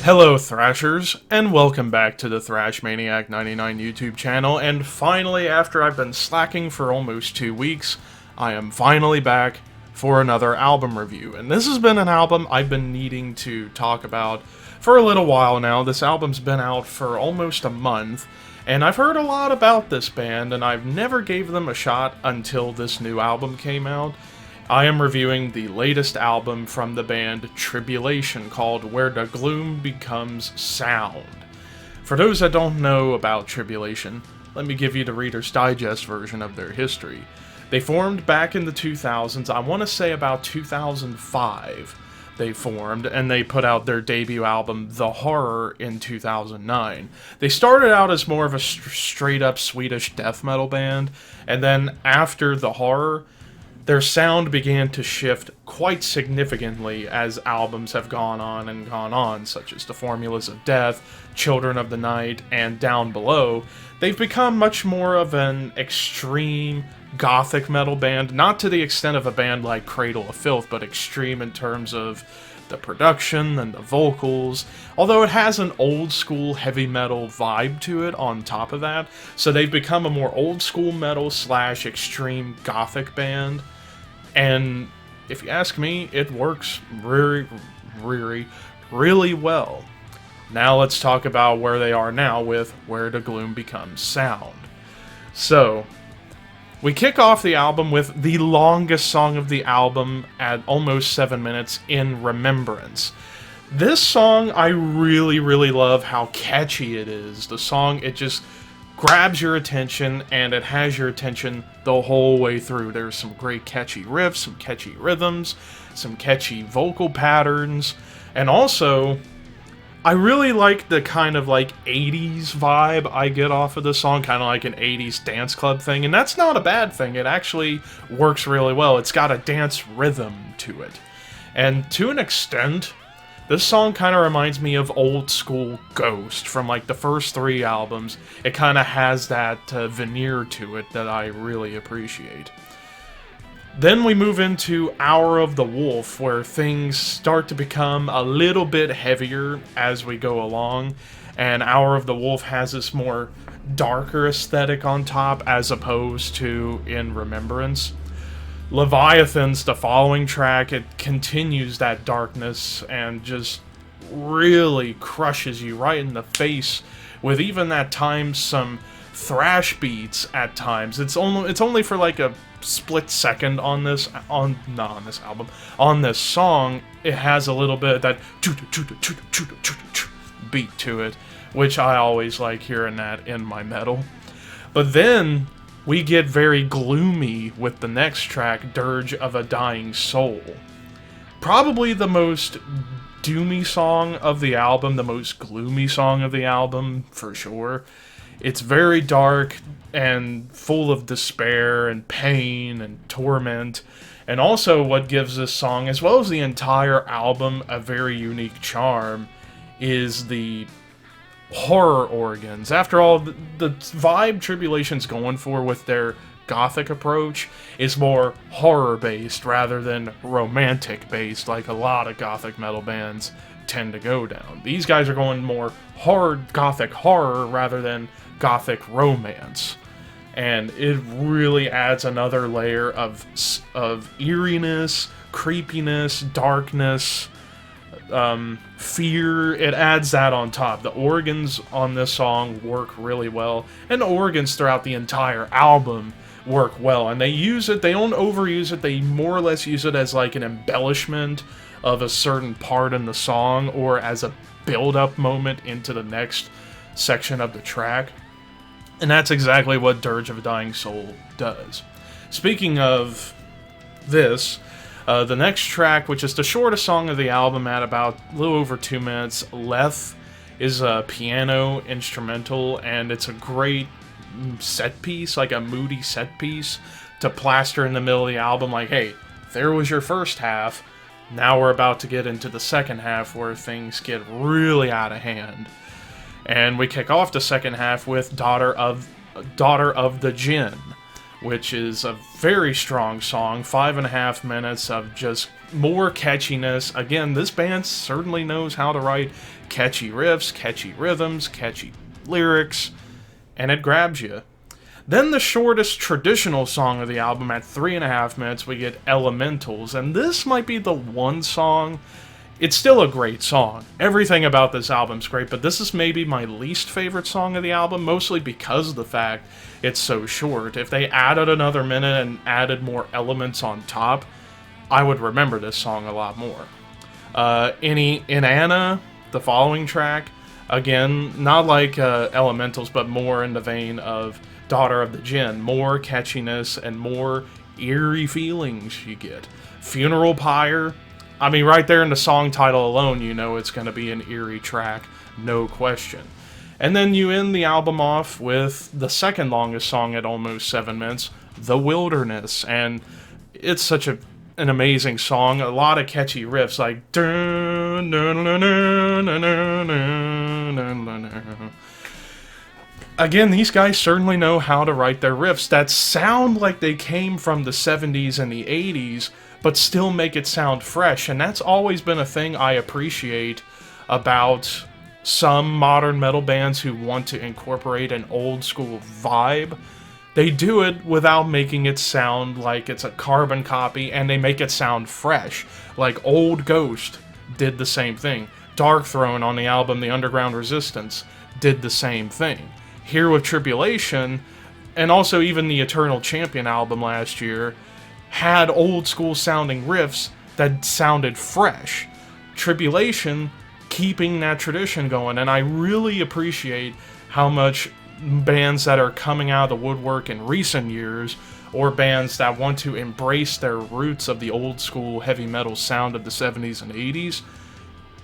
Hello Thrashers, and welcome back to the ThrashManiac99 YouTube channel, and finally, after I've been slacking for almost 2 weeks, I am finally back for another album review. And this has been an album I've been needing to talk about for a little while now. This album's been out for almost a month, and I've heard a lot about this band, and I've never gave them a shot until this new album came out. I am reviewing the latest album from the band Tribulation called Where the Gloom Becomes Sound. For those that don't know about Tribulation, let me give you the Reader's Digest version of their history. They formed back in the 2000s, I want to say about 2005 they formed, and they put out their debut album, The Horror, in 2009. They started out as more of a straight-up Swedish death metal band, and then after The Horror, their sound began to shift quite significantly as albums have gone on, such as The Formulas of Death, Children of the Night, and Down Below. They've become much more of an extreme Gothic metal band, not to the extent of a band like Cradle of Filth, but extreme in terms of the production and the vocals, although it has an old school heavy metal vibe to it on top of that, so they've become a more old school metal / extreme Gothic band. And if you ask me, it works really well. Now let's talk about where they are now with Where the Gloom Becomes Sound. So, we kick off the album with the longest song of the album at almost 7 minutes, In Remembrance. This song, I really love how catchy it is. The song, it just grabs your attention, and it has your attention the whole way through. There's some great catchy riffs, some catchy rhythms, some catchy vocal patterns, and also, I really like the kind of like 80s vibe I get off of the song, kind of like an 80s dance club thing, and that's not a bad thing. It actually works really well. It's got a dance rhythm to it. And to an extent, this song kind of reminds me of old school Ghost from like the first 3 albums. It kind of has that veneer to it that I really appreciate. Then we move into Hour of the Wolf, where things start to become a little bit heavier as we go along, and Hour of the Wolf has this more darker aesthetic on top as opposed to In Remembrance. Leviathan's the following track. It continues that darkness and just really crushes you right in the face with even at times some thrash beats at times. It's only for like a split second on this song. It has a little bit of that beat to it, which I always like hearing that in my metal. But then we get very gloomy with the next track, Dirge of a Dying Soul. Probably the most doomy song of the album, the most gloomy song of the album, for sure. It's very dark and full of despair and pain and torment. And also what gives this song, as well as the entire album, a very unique charm is the horror organs. After all, the vibe Tribulation's going for with their Gothic approach is more horror-based rather than romantic-based, like a lot of Gothic metal bands tend to go down. These guys are going more Gothic horror rather than Gothic romance. And it really adds another layer of eeriness, creepiness, darkness, fear. It adds that on top. The organs on this song work really well, and the organs throughout the entire album work well, and they use it, they don't overuse it, they more or less use it as like an embellishment of a certain part in the song, or as a build-up moment into the next section of the track. And that's exactly what Dirge of a Dying Soul does. Speaking of this, the next track, which is the shortest song of the album at about a little over 2 minutes, Leth, is a piano instrumental, and it's a great set piece, like a moody set piece, to plaster in the middle of the album, like, hey, there was your first half, now we're about to get into the second half where things get really out of hand. And we kick off the second half with Daughter of the Jinn, which is a very strong song, 5.5 minutes of just more catchiness. Again, this band certainly knows how to write catchy riffs, catchy rhythms, catchy lyrics, and it grabs you. Then the shortest traditional song of the album at 3.5 minutes, we get Elementals, and this might be the one song. It's still a great song. Everything about this album's great, but this is maybe my least favorite song of the album, mostly because of the fact it's so short. If they added another minute and added more elements on top, I would remember this song a lot more. In Anna, the following track, again, not like Elementals, but more in the vein of Daughter of the Djinn. More catchiness and more eerie feelings you get. Funeral Pyre, I mean, right there in the song title alone, you know it's going to be an eerie track, no question. And then you end the album off with the second longest song at almost 7 minutes, The Wilderness. And it's such an amazing song. A lot of catchy riffs like... Again, these guys certainly know how to write their riffs that sound like they came from the 70s and the 80s, but still make it sound fresh. And that's always been a thing I appreciate about some modern metal bands who want to incorporate an old school vibe. They do it without making it sound like it's a carbon copy, and they make it sound fresh. Like Old Ghost did the same thing. Darkthrone on the album The Underground Resistance did the same thing. Here with Tribulation, and also even the Eternal Champion album last year, had old school sounding riffs that sounded fresh. Tribulation keeping that tradition going, and I really appreciate how much bands that are coming out of the woodwork in recent years, or bands that want to embrace their roots of the old school heavy metal sound of the 70s and 80s,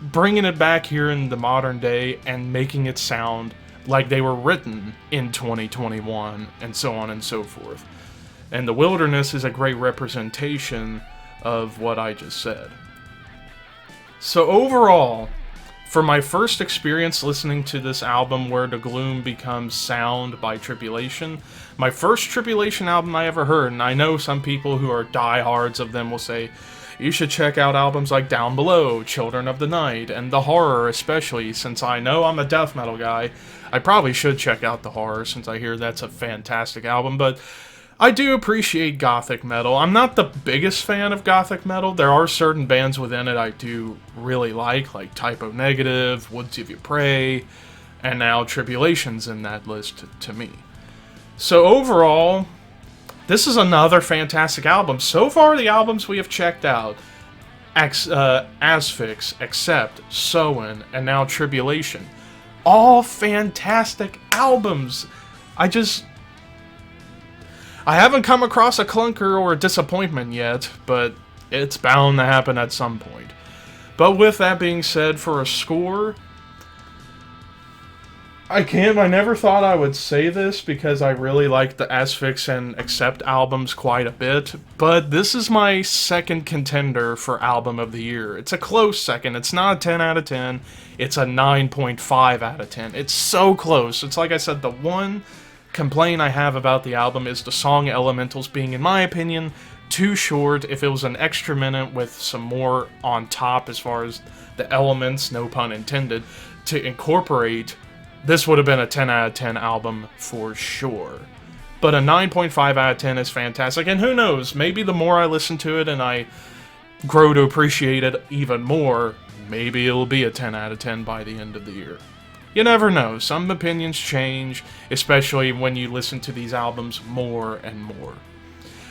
bringing it back here in the modern day and making it sound like they were written in 2021, and so on and so forth. And The Wilderness is a great representation of what I just said. So overall, for my first experience listening to this album, Where the Gloom Becomes Sound by Tribulation, my first Tribulation album I ever heard, and I know some people who are diehards of them will say, you should check out albums like Down Below, Children of the Night, and The Horror especially. Since I know I'm a death metal guy, I probably should check out The Horror since I hear that's a fantastic album, but I do appreciate Gothic metal. I'm not the biggest fan of Gothic metal. There are certain bands within it I do really like Typo Negative, Woods Give You Prey, and now Tribulation's in that list to me. So overall, this is another fantastic album. So far, the albums we have checked out, Asphyx, Accept, Soen, and now Tribulation, all fantastic albums. I haven't come across a clunker or a disappointment yet, but it's bound to happen at some point. But with that being said, for a score, I never thought I would say this because I really like the Asphyx and Accept albums quite a bit, but this is my second contender for Album of the Year. It's a close second. It's not a 10 out of 10. It's a 9.5 out of 10. It's so close. It's like I said, the one complaint I have about the album is the song Elementals being, in my opinion, too short. If it was an extra minute with some more on top as far as the elements, no pun intended, to incorporate, this would have been a 10 out of 10 album for sure. But a 9.5 out of 10 is fantastic, and who knows, maybe the more I listen to it and I grow to appreciate it even more, maybe it'll be a 10 out of 10 by the end of the year. You never know, some opinions change, especially when you listen to these albums more and more.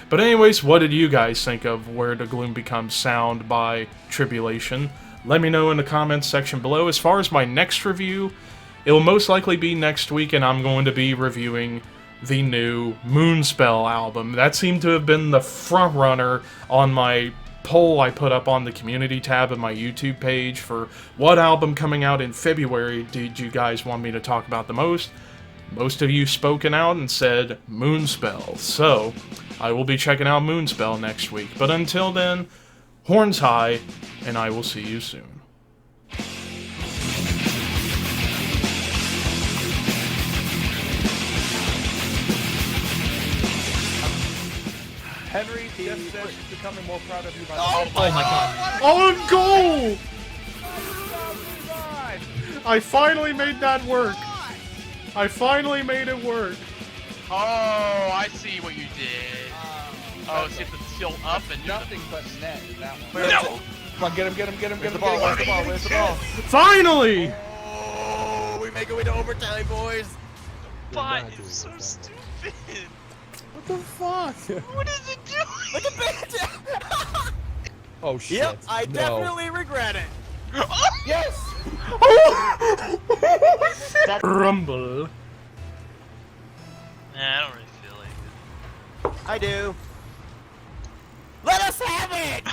But anyways, what did you guys think of Where the Gloom Becomes Sound by Tribulation? Let me know in the comments section below. As far as my next review, it will most likely be next week, and I'm going to be reviewing the new Moonspell album. That seemed to have been the front runner on my poll I put up on the community tab of my YouTube page for what album coming out in February did you guys want me to talk about the most. Most of you spoken out and said Moonspell, so I will be checking out Moonspell next week. But until then, horns high, and I will see you soon. Henry just says she's becoming more proud of you by the Oh my god. On goal! I finally made that work. I finally made it work. Oh, I see what you did. Oh, so you have to tilt up and do nothing but net in that one. No! Come on, get him, get him, get him, get him. Where's the ball? Where's the ball? Finally! Oh, we make our way to overtime, boys. Bot is so stupid. What the fuck? What is it doing? Look at that. Oh shit. Yep, I definitely regret it. Yes! Rumble. Nah, I don't really feel like it. I do. Let us have it!